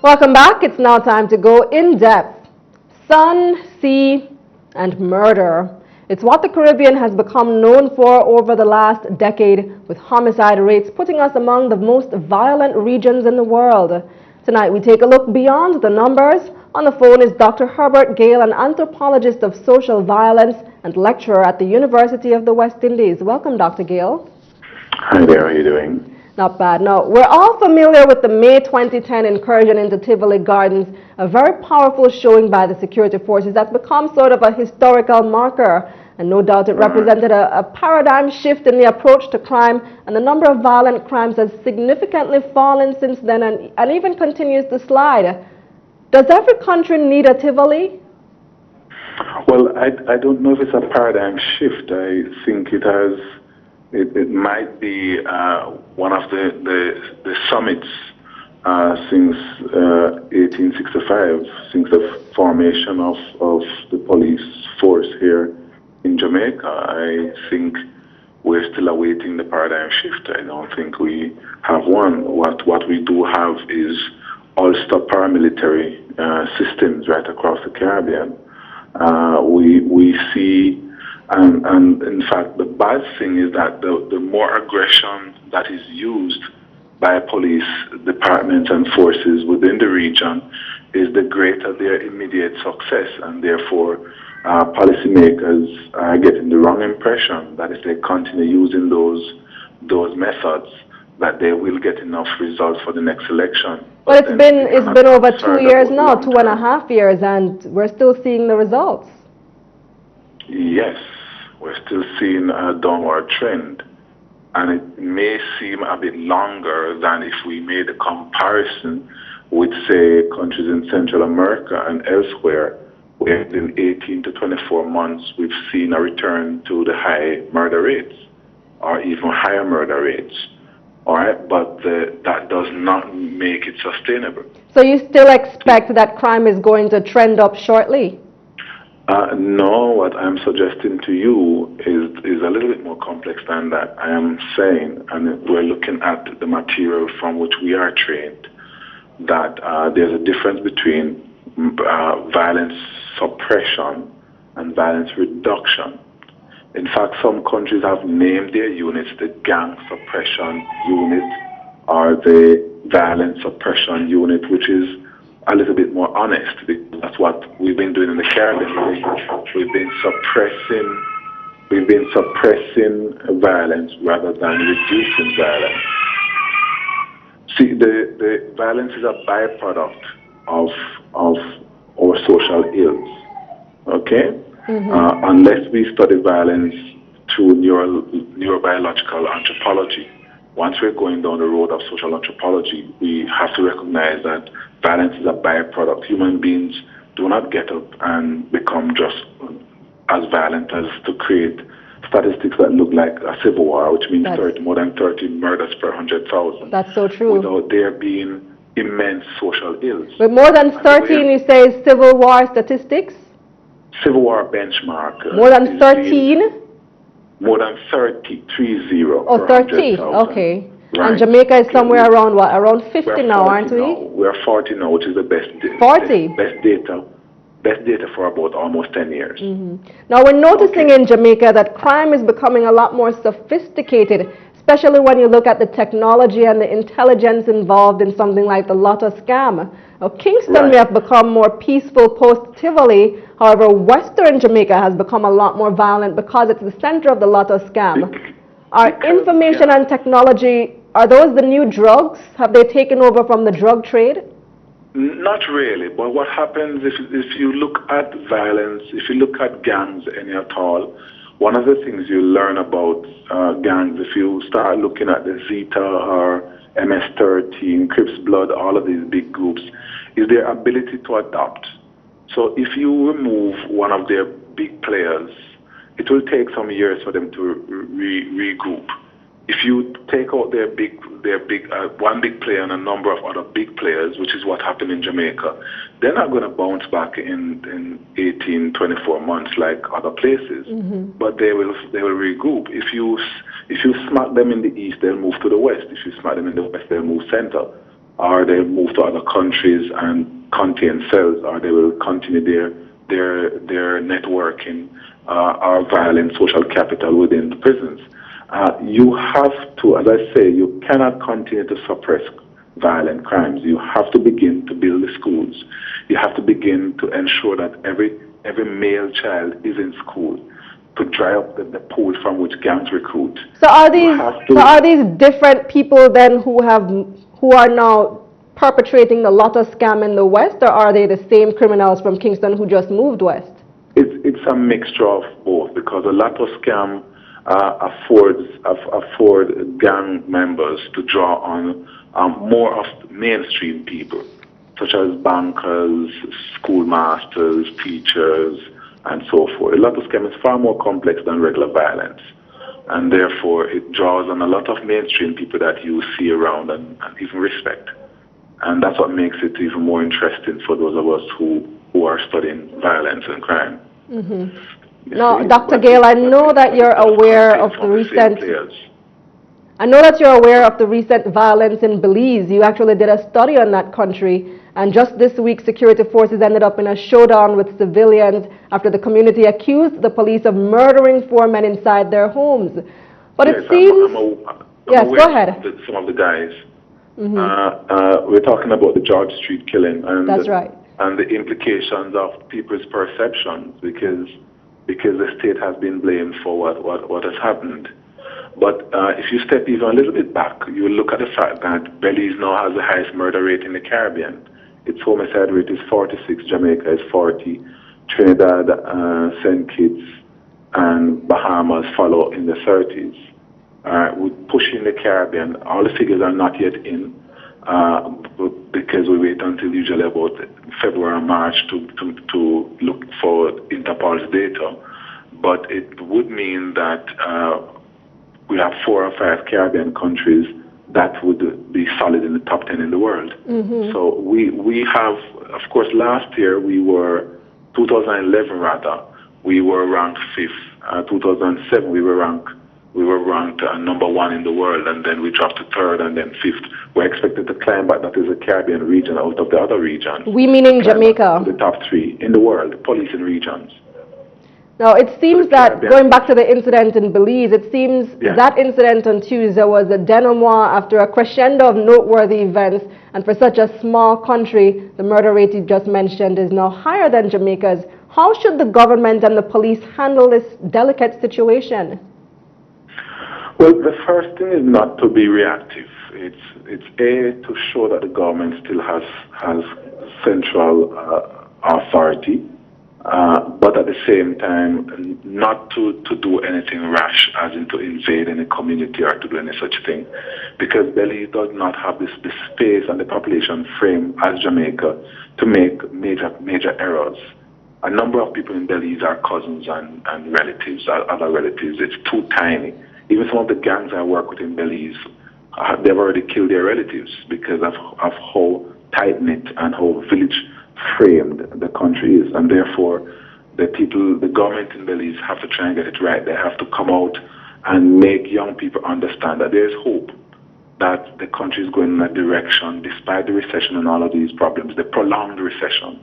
Welcome back. It's now time to go in depth. Sun, sea, and murder. It's what the Caribbean has become known for over the last decade, with homicide rates putting us among the most violent regions in the world. Tonight we take a look beyond the numbers. On the phone is Dr. Herbert Gayle, an anthropologist of social violence and lecturer at the University of the West Indies. Welcome, Dr. Gayle. Hi there, how are you doing? Not bad. Now, we're all familiar with the May 2010 incursion into Tivoli Gardens, a very powerful showing by the security forces that's become sort of a historical marker. And no doubt it represented a paradigm shift in the approach to crime, and the number of violent crimes has significantly fallen since then and even continues to slide. Does every country need a Tivoli? Well, I don't know if it's a paradigm shift. I think it might be one of the summits since 1865, since the formation of the police force here in Jamaica. I think we're still awaiting the paradigm shift. I don't think we have one. What we do have is all-star paramilitary systems right across the Caribbean. We see, and in fact, the bad thing is that the more aggression that is used by police departments and forces within the region is the greater their immediate success, and therefore policymakers are getting the wrong impression that if they continue using those methods, that they will get enough results for the next election. But it's been over 2 years now, 2.5 years, and we're still seeing the results. Yes, we're still seeing a downward trend. And it may seem a bit longer than if we made a comparison with, say, countries in Central America and elsewhere, where in 18 to 24 months we've seen a return to the high murder rates, or even higher murder rates. All right, but that does not make it sustainable. So you still expect that crime is going to trend up shortly? No, what I'm suggesting to you is a little bit more complex than that. I am saying, and we're looking at the material from which we are trained, that there's a difference between violence suppression and violence reduction. In fact, some countries have named their units the gang suppression unit or the violence suppression unit, which is a little bit more honest. That's what we've been doing in the Caribbean. We've been suppressing violence rather than reducing violence. See, the violence is a byproduct of our social ills. Okay? Unless we study violence through neurobiological anthropology, once we're going down the road of social anthropology, we have to recognize that violence is a byproduct. Human beings do not get up and become just as violent as to create statistics that look like a civil war, which means more than 30 murders per 100,000. That's so true. Without there being immense social ills. But more than 13, you say, is civil war statistics? Civil war benchmark. More than 13? More than 30, 30. Oh, 30, okay. Right. And Jamaica is somewhere around what? Around 50 now, aren't we? We're 40 now, which is the best. 40? Best data for about almost 10 years. Now we're noticing in Jamaica that crime is becoming a lot more sophisticated, especially when you look at the technology and the intelligence involved in something like the lotto scam. Now, Kingston may have become more peaceful post-Tivoli. However, Western Jamaica has become a lot more violent because it's the center of the lotto scam. Are information and technology, are those the new drugs? Have they taken over from the drug trade? Not really, but what happens if you look at violence, if you look at gangs any at all, one of the things you learn about gangs, if you start looking at the Zeta or MS-13, Crips Blood, all of these big groups, is their ability to adapt. So if you remove one of their big players, it will take some years for them to regroup. If you take out one big player and a number of other big players, which is what happened in Jamaica, they're not going to bounce back in 18, 24 months like other places. But they will regroup. If you smack them in the east, they'll move to the west. If you smack them in the west, they'll move center. or they move to other countries and contain cells, or they will continue their networking or violent social capital within the prisons. You have to, as I say, you cannot continue to suppress violent crimes. You have to begin to build the schools. You have to begin to ensure that every male child is in school, to dry up the pool from which gangs recruit. So are these different people then who are now perpetrating the lotto scam in the West, or are they the same criminals from Kingston who just moved west? It's a mixture of both, because a lotto scam afford gang members to draw on more of mainstream people, such as bankers, schoolmasters, teachers, and so forth. A lotto scam is far more complex than regular violence, and therefore it draws on a lot of mainstream people that you see around and even respect. And that's what makes it even more interesting for those of us who are studying violence and crime. Mm-hmm. Now, Dr. Gayle, I know that you're aware of the recent... I know that you're aware of the recent violence in Belize. You actually did a study on that country, and just this week, security forces ended up in a showdown with civilians after the community accused the police of murdering 4 men inside their homes. But yes, it seems... I'm go ahead. Some of the guys. We're talking about the George Street killing, and that's right, and the implications of people's perceptions, because the state has been blamed for what has happened. But if you step even a little bit back, you will look at the fact that Belize now has the highest murder rate in the Caribbean. Its homicide rate is 46, Jamaica is 40, Trinidad, St. Kitts, and Bahamas follow in the 30s. With pushing the Caribbean, all the figures are not yet in, because we wait until usually about February or March to look for Interpol's data. But it would mean that we have 4 or 5 Caribbean countries that would be solid in the top 10 in the world. So we have, of course, last year 2011 rather, we were ranked 5th. 2007 we were ranked number 1 in the world, and then we dropped to 3rd and then 5th. We're expected to climb back, that is a Caribbean region out of the other regions. We meaning Jamaica? The top 3 in the world, policing regions. Now, it seems that, going back to the incident in Belize, it seems that incident on Tuesday was a denouement after a crescendo of noteworthy events, and for such a small country, the murder rate you just mentioned is now higher than Jamaica's. How should the government and the police handle this delicate situation? Well, the first thing is not to be reactive. It's to show that the government still has central authority, but at the same time not to do anything rash, as in to invade any community or to do any such thing, because Belize does not have the space and the population frame as Jamaica to make major errors. A number of people in Belize are cousins and relatives, other relatives. It's too tiny. Even some of the gangs I work with in Belize, they've already killed their relatives because of how tight-knit and how village-framed the country is. And therefore, the government in Belize have to try and get it right. They have to come out and make young people understand that there's hope, that the country is going in a direction, despite the recession and all of these problems, the prolonged recession,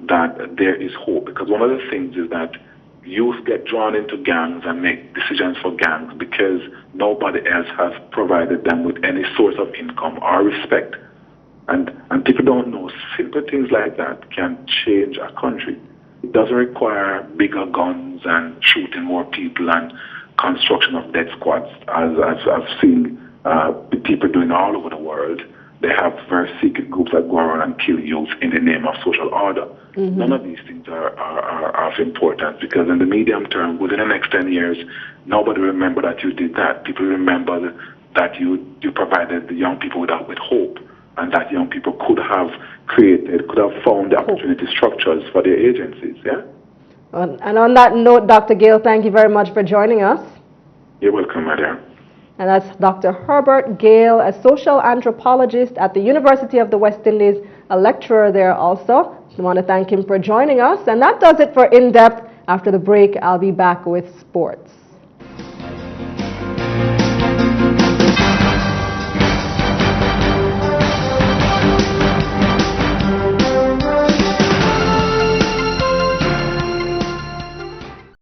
that there is hope. Because one of the things is that youth get drawn into gangs and make decisions for gangs because nobody else has provided them with any source of income or respect. And people don't know simple things like that can change a country. It doesn't require bigger guns and shooting more people and construction of death squads, as I've seen people doing all over the world. They have very secret groups that go around and kill youth in the name of social order. None of these things are of importance, because in the medium term, within the next 10 years, nobody will remember that you did that. People remember that you provided the young people with hope, and that young people could have found the opportunity structures for their agencies. Yeah. And on that note, Dr. Gayle, thank you very much for joining us. You're welcome, my dear. And that's Dr. Herbert Gayle, a social anthropologist at the University of the West Indies, a lecturer there also. I want to thank him for joining us. And that does it for In Depth. After the break, I'll be back with sports.